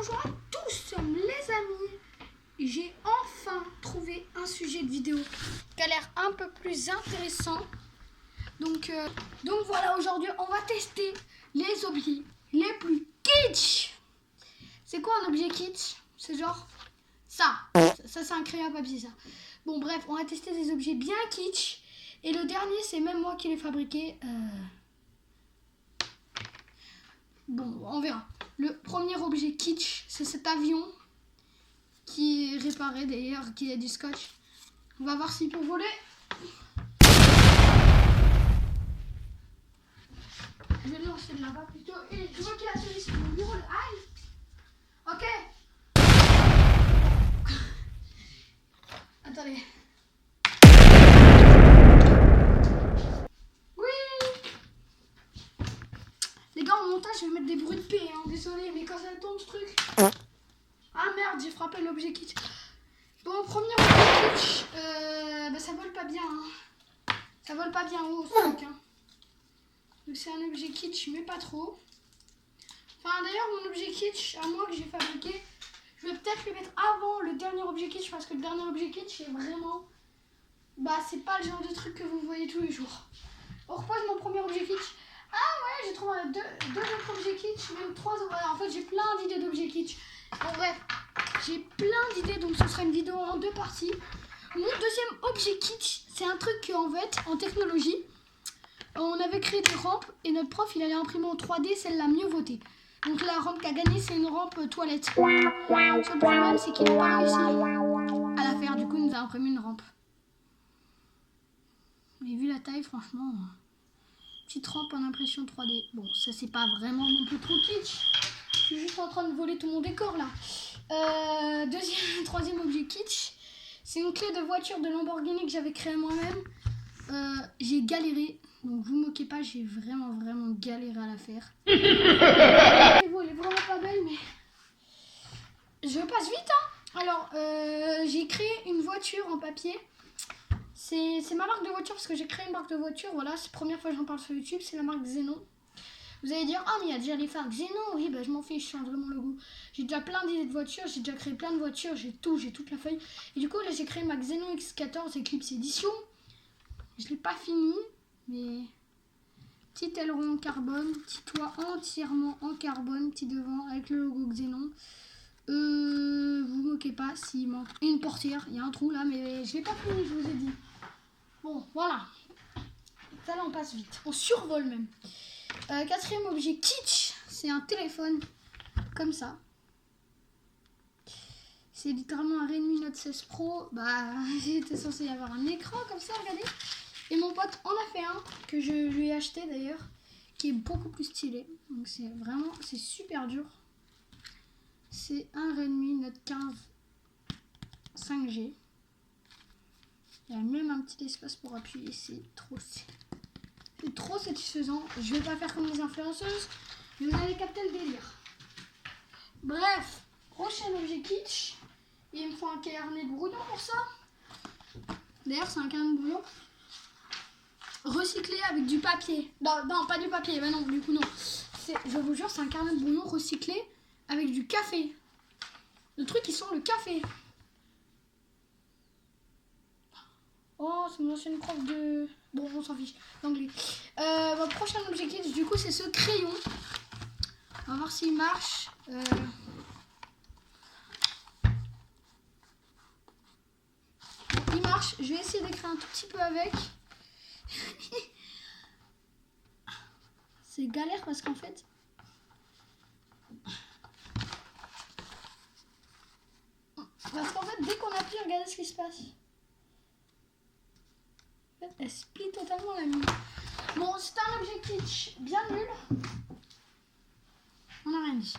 Bonjour à tous les amis, j'ai enfin trouvé un sujet de vidéo qui a l'air un peu plus intéressant. Donc voilà, aujourd'hui on va tester les objets les plus kitsch. C'est quoi un objet kitsch? C'est genre ça c'est un crayon à papier ça. Bon bref, on va tester des objets bien kitsch. Et le dernier c'est même moi qui l'ai fabriqué. Bon, on verra. Le premier objet kitsch, c'est cet avion qui est réparé d'ailleurs, qui a du scotch. On va voir s'il peut voler. Je vais le lancer de là-bas plutôt. Et je vois qu'il a atterri sur mon bureau. Aïe. Ok. Attendez. Les gars, en montage, je vais mettre des bruits de paix, hein. Désolé, mais quand ça tombe ce truc. Ah merde, j'ai frappé l'objet kitsch. Bon, premier objet kitsch, ça vole pas bien. Hein. Ça vole pas bien haut ce truc. Hein. Donc c'est un objet kitsch, mais pas trop. Enfin, d'ailleurs, mon objet kitsch, à moi que j'ai fabriqué, je vais peut-être le mettre avant le dernier objet kitsch parce que le dernier objet kitsch est vraiment. C'est pas le genre de truc que vous voyez tous les jours. On repose mon premier objet kitsch. Ah ouais, j'ai trouvé deux autres objets kitsch, même trois. En fait, j'ai plein d'idées d'objets kitsch. Bon, bref, j'ai plein d'idées, donc ce sera une vidéo en deux parties. Mon deuxième objet kitsch, c'est un truc en fait, en technologie, on avait créé des rampes et notre prof, il allait imprimer en 3D celle la mieux votée. Donc la rampe qui a gagné, c'est une rampe toilette. Le problème, c'est qu'il n'a pas réussi à la faire, du coup, il nous a imprimé une rampe. Mais vu la taille, franchement, petite rampe en impression 3D. Bon, ça c'est pas vraiment non plus trop kitsch. Je suis juste en train de voler tout mon décor là. Troisième objet kitsch, c'est une clé de voiture de Lamborghini que j'avais créée moi-même. J'ai galéré, donc vous moquez pas, j'ai vraiment galéré à la faire. Elle est vraiment pas belle, mais je passe vite. Hein. Alors, j'ai créé une voiture en papier. C'est ma marque de voiture parce que j'ai créé une marque de voiture. Voilà, c'est la première fois que j'en parle sur YouTube, c'est la marque Xenon. Vous allez dire, ah mais il y a déjà les phares Xenon. Oui, je m'en fiche, je changerai mon logo. J'ai déjà plein d'idées de voitures, j'ai déjà créé plein de voitures, j'ai toute la feuille. Et du coup, là, j'ai créé ma Xenon X14 Eclipse Edition. Je l'ai pas fini, mais petit aileron en carbone, petit toit entièrement en carbone, petit devant avec le logo Xenon. Vous moquez pas s'il manque une portière, il y a un trou là, mais je l'ai pas fini, je vous ai dit. Bon, voilà. Ça là, on passe vite, on survole même. Quatrième objet kitsch, c'est un téléphone comme ça. C'est littéralement un Redmi Note 16 Pro. Il était censé y avoir un écran comme ça, regardez. Et mon pote en a fait un que je lui ai acheté d'ailleurs, qui est beaucoup plus stylé. Donc c'est super dur. C'est un Redmi Note 15 5G. Il y a même un petit espace pour appuyer, c'est trop satisfaisant. Je vais pas faire comme les influenceuses, mais vous allez capter le délire. Bref, prochain objet kitsch. Il me faut un carnet de brouillon pour ça. D'ailleurs, c'est un carnet de brouillon recyclé avec du papier. Non, pas du papier. Non, du coup, non. Je vous jure, c'est un carnet de brouillon recyclé avec du café. Le truc qui sent le café. Oh, c'est mon ancienne prof de... Bon, on s'en fiche. D'anglais. Mon prochain objet kitsch, du coup, c'est ce crayon. On va voir s'il marche. Il marche. Je vais essayer d'écrire un tout petit peu avec. C'est galère parce qu'en fait... dès qu'on appuie, regardez ce qui se passe. En fait, elle split totalement la mine. Bon, c'est un objet kitsch bien nul. On n'a rien dit.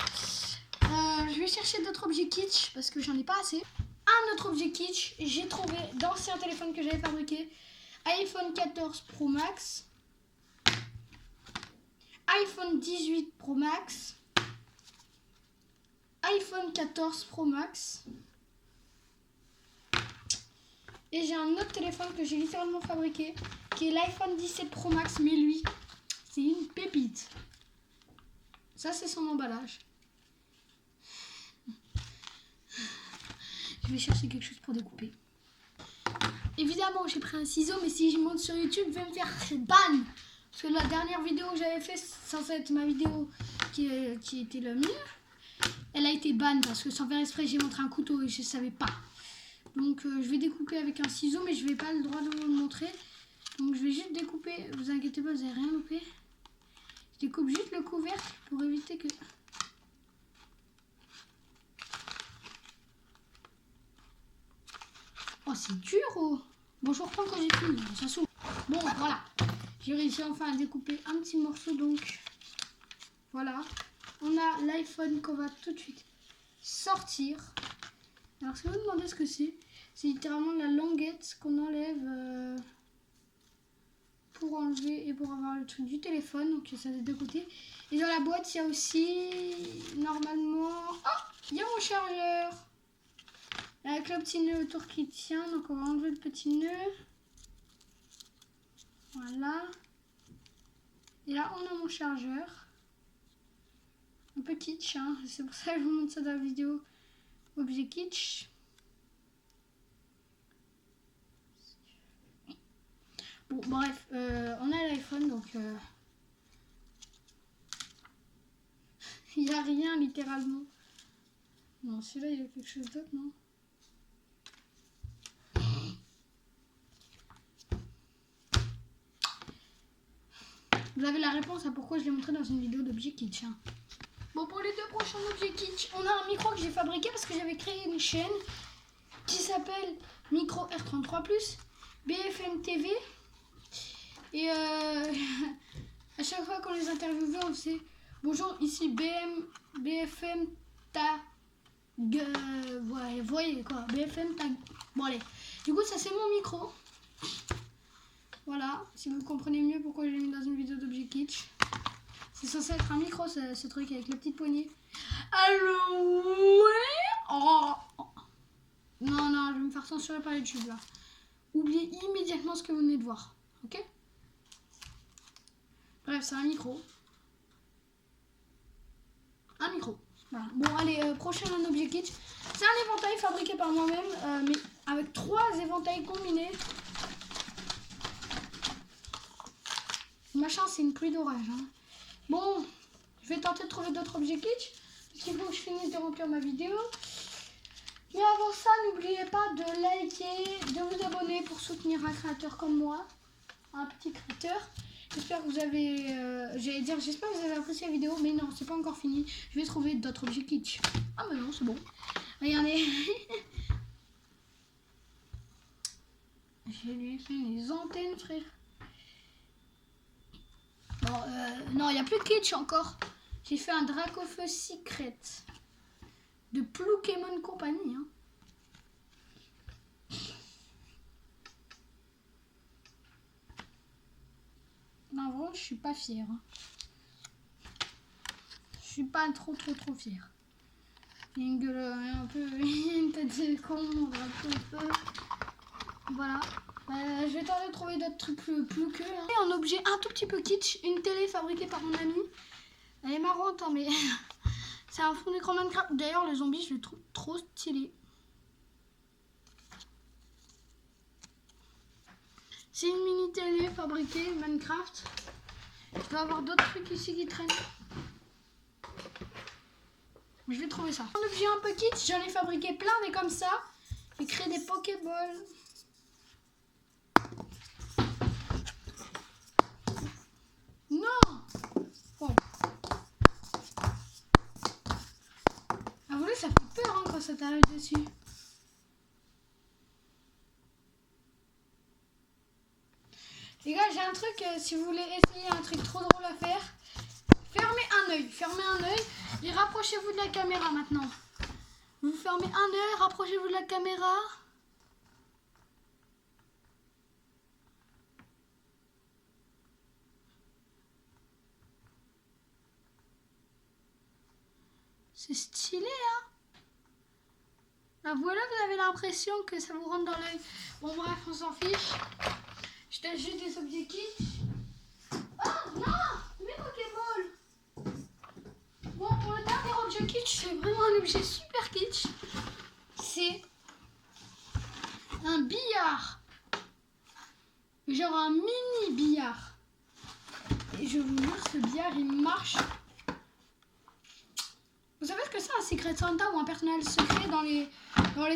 Je vais chercher d'autres objets kitsch parce que j'en ai pas assez. Un autre objet kitsch, j'ai trouvé d'anciens téléphones que j'avais fabriqués. iPhone 14 Pro Max. iPhone 18 Pro Max. iPhone 14 Pro Max. Et j'ai un autre téléphone que j'ai littéralement fabriqué, qui est l'iPhone 17 Pro Max, mais lui, c'est une pépite. Ça, c'est son emballage. Je vais chercher quelque chose pour découper. Évidemment, j'ai pris un ciseau, mais si je monte sur YouTube, je vais me faire ban. Parce que la dernière vidéo que j'avais fait, censée être ma vidéo qui était le mieux, elle a été ban parce que sans faire exprès, j'ai montré un couteau et je ne savais pas. Donc, je vais découper avec un ciseau, mais je n'ai pas le droit de vous le montrer. Donc, je vais juste découper. Vous inquiétez pas, vous n'avez rien loupé. Je découpe juste le couvercle pour éviter que... Oh, c'est dur, oh. Bon, je reprends quand j'ai fini, ça s'ouvre. Bon, voilà. J'ai réussi enfin à découper un petit morceau, donc... Voilà. On a l'iPhone qu'on va tout de suite sortir. Alors, si vous me demandez ce que c'est littéralement la languette qu'on enlève pour enlever et pour avoir le truc du téléphone. Donc, ça des deux côtés. Et dans la boîte, il y a aussi, normalement... Oh, il y a mon chargeur. Avec le petit nœud autour qui tient. Donc, on va enlever le petit nœud. Voilà. Et là, on a mon chargeur. Un peu kitsch, hein. C'est pour ça que je vous montre ça dans la vidéo. Objet kitsch. Bon, bref, on a l'iPhone, donc il n'y a rien littéralement. Non, celui-là, il y a quelque chose d'autre, non? Vous avez la réponse à pourquoi je l'ai montré dans une vidéo d'objet kitsch. Hein. Bon, pour les deux prochains objets kitsch, on a un micro que j'ai fabriqué parce que j'avais créé une chaîne qui s'appelle Micro R33+, BFM TV. Et à chaque fois qu'on les interviewait, on faisait bonjour, ici BFM ta voyez quoi, BFM ta. Bon, allez, du coup, ça c'est mon micro. Voilà, si vous comprenez mieux pourquoi je l'ai mis dans une vidéo d'objet kitsch. C'est censé être un micro, ce truc avec la petite poignée. Allô, ouais. Oh. Non, non, je vais me faire censurer par YouTube là. Oubliez immédiatement ce que vous venez de voir, ok? Bref, c'est un micro. Un micro. Voilà. Bon, allez, prochain objet kitsch. C'est un éventail fabriqué par moi-même, mais avec 3 éventails combinés. Machin, c'est une pluie d'orage. Hein. Bon, je vais tenter de trouver d'autres objets kitsch. Parce qu'il faut que je finisse de remplir ma vidéo. Mais avant ça, n'oubliez pas de liker, de vous abonner pour soutenir un créateur comme moi. Un petit créateur. J'espère que vous avez... j'espère que vous avez apprécié la vidéo. Mais non, c'est pas encore fini. Je vais trouver d'autres objets kitsch. Ah mais non, c'est bon. Regardez. J'ai lui fait les antennes, frère. Bon, non, il n'y a plus de kitsch encore. J'ai fait un Dracofeu Secret de Pokémon Company. Hein. Non, vraiment, je suis pas fière. Hein. Je suis pas trop fière. Il y a une gueule un peu... Il y a une tête de con, un Dracofeu. Voilà. Je vais tenter de trouver d'autres trucs plus que. Hein. Un objet un tout petit peu kitsch, une télé fabriquée par mon ami. Elle est marrante, hein, mais c'est un fond d'écran Minecraft. D'ailleurs, le zombie, je le trouve trop stylé. C'est une mini télé fabriquée Minecraft. Je dois avoir d'autres trucs ici qui traînent. Je vais trouver ça. Un objet un peu kitsch, j'en ai fabriqué plein des comme ça. J'ai créé des Pokéballs. Non! Oh. Ah, vous voyez, ça fait peur hein, quand ça t'arrive dessus. Les gars, j'ai un truc, si vous voulez essayer un truc trop drôle à faire, fermez un œil et rapprochez-vous de la caméra maintenant. Vous fermez un œil, rapprochez-vous de la caméra. C'est stylé, hein? Là, voilà, vous avez l'impression que ça vous rentre dans l'œil. Bon, bref, on s'en fiche. Je teste juste des objets kitsch. Oh non! Mes Pokéballs! Bon, pour le dernier objet kitsch, c'est vraiment un objet super kitsch. C'est genre un mini billard. Et je vous jure, ce billard, il marche. Vous savez ce que c'est un Secret Santa ou un personnel secret dans les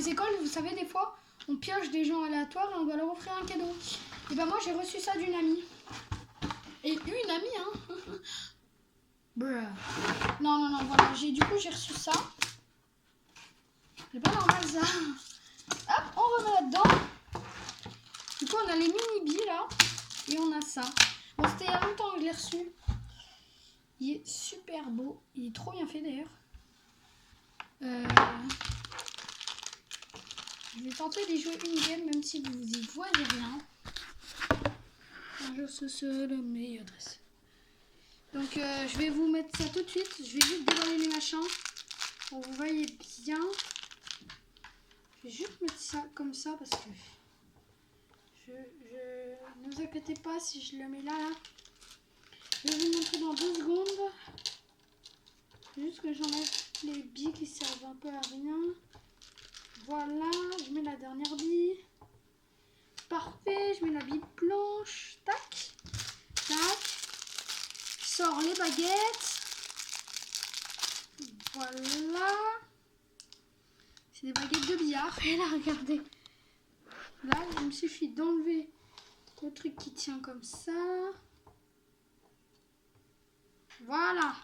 écoles? Vous savez, des fois, on pioche des gens aléatoires et on doit leur offrir un cadeau. Et ben moi, j'ai reçu ça d'une amie. Et une amie, hein. Bruh. Non, voilà. Du coup, j'ai reçu ça. C'est pas normal, ça. Hop, on remet là-dedans. Du coup, on a les mini-billes, là. Et on a ça. Bon, c'était il y a longtemps que je l'ai reçu. Il est super beau. Il est trop bien fait, d'ailleurs. Je vais tenter d'y jouer une game, même si vous y voyez rien. Un jeu, c'est le meilleur dress. Donc, je vais vous mettre ça tout de suite. Je vais juste déballer les machins pour que vous voyez bien. Je vais juste mettre ça comme ça parce que ne vous inquiétez pas si je le mets là. Je vais vous montrer dans 2 secondes. Juste que j'enlève les billes qui servent un peu à rien. Voilà, je mets la dernière bille. Parfait, je mets la bille blanche. Tac, tac. Je sors les baguettes. Voilà. C'est des baguettes de billard. Et là, regardez. Là, il me suffit d'enlever le truc qui tient comme ça. Voilà.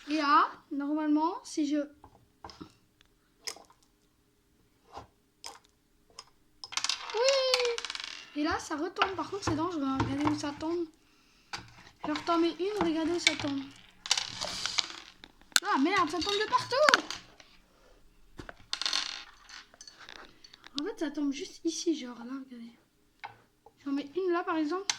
Et là, normalement, si je... Oui! Et là, ça retombe. Par contre, c'est dangereux. Hein. Regardez où ça tombe. Je leur t'en mets une. Regardez où ça tombe. Ah, merde, ça tombe de partout! En fait, ça tombe juste ici, genre là, regardez. J'en mets une là, par exemple.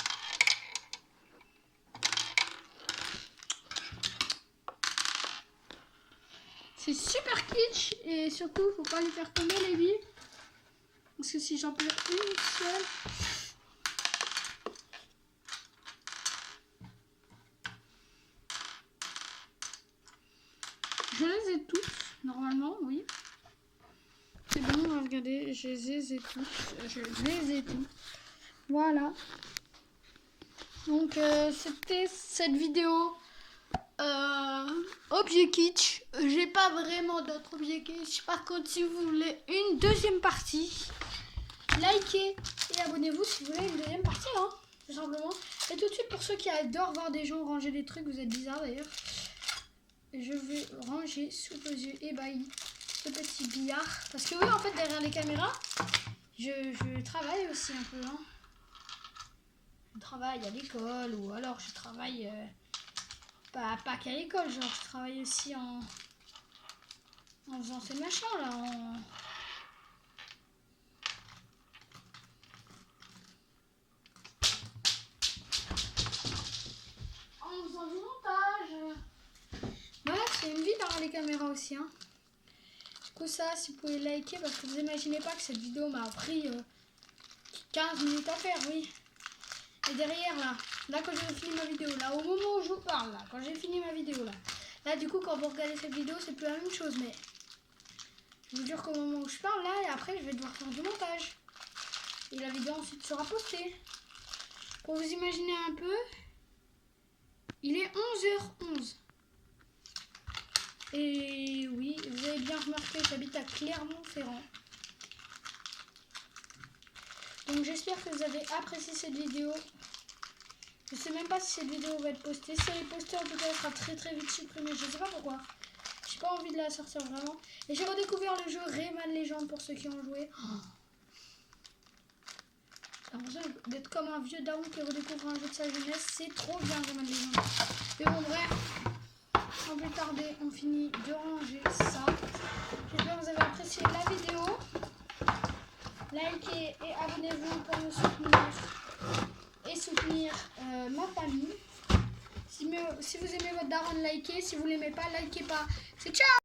C'est super kitsch et surtout, faut pas les faire tomber les billes. Parce que si j'en perds une seule... Je les ai toutes, normalement, oui. C'est bon, regardez, je les ai toutes. Je les ai toutes. Voilà. Donc, c'était cette vidéo. Objet kitsch. J'ai pas vraiment d'autres objets kitsch. Par contre, si vous voulez une deuxième partie, likez et abonnez-vous si vous voulez une deuxième partie, hein, tout simplement. Et tout de suite, pour ceux qui adorent voir des gens ranger des trucs, vous êtes bizarres d'ailleurs, je vais ranger sous vos yeux ébahis ce petit billard. Parce que oui, en fait, derrière les caméras, je travaille aussi un peu. Hein. Je travaille à l'école ou alors je travaille... pas qu'à l'école, genre je travaille aussi en faisant ces machins là, en faisant du montage. Voilà, c'est une vie derrière les caméras aussi. Hein. Du coup ça, si vous pouvez liker, parce que vous imaginez pas que cette vidéo m'a pris 15 minutes à faire, oui. Et derrière là quand j'ai fini ma vidéo, là au moment où je vous parle, là, quand j'ai fini ma vidéo là du coup quand vous regardez cette vidéo c'est plus la même chose, mais je vous jure qu'au moment où je parle là, et après je vais devoir faire du montage. Et la vidéo ensuite sera postée. Pour vous imaginer un peu, il est 11h11. Et oui, vous avez bien remarqué, j'habite à Clermont-Ferrand. Donc j'espère que vous avez apprécié cette vidéo. Je sais même pas si cette vidéo va être postée. Si elle est postée, en tout cas, elle sera très très vite supprimée. Je sais pas pourquoi. J'ai pas envie de la sortir vraiment. Et j'ai redécouvert le jeu Rayman Legends pour ceux qui ont joué. J'ai l'impression d'être comme un vieux daron qui redécouvre un jeu de sa jeunesse. C'est trop bien Rayman Legends. Mais bon bref, sans plus tarder, on finit de ranger ça. J'espère que vous avez apprécié la vidéo. Likez et abonnez-vous pour me soutenir et soutenir ma famille. Si vous aimez votre daronne, likez. Si vous l'aimez pas, likez pas. C'est ciao!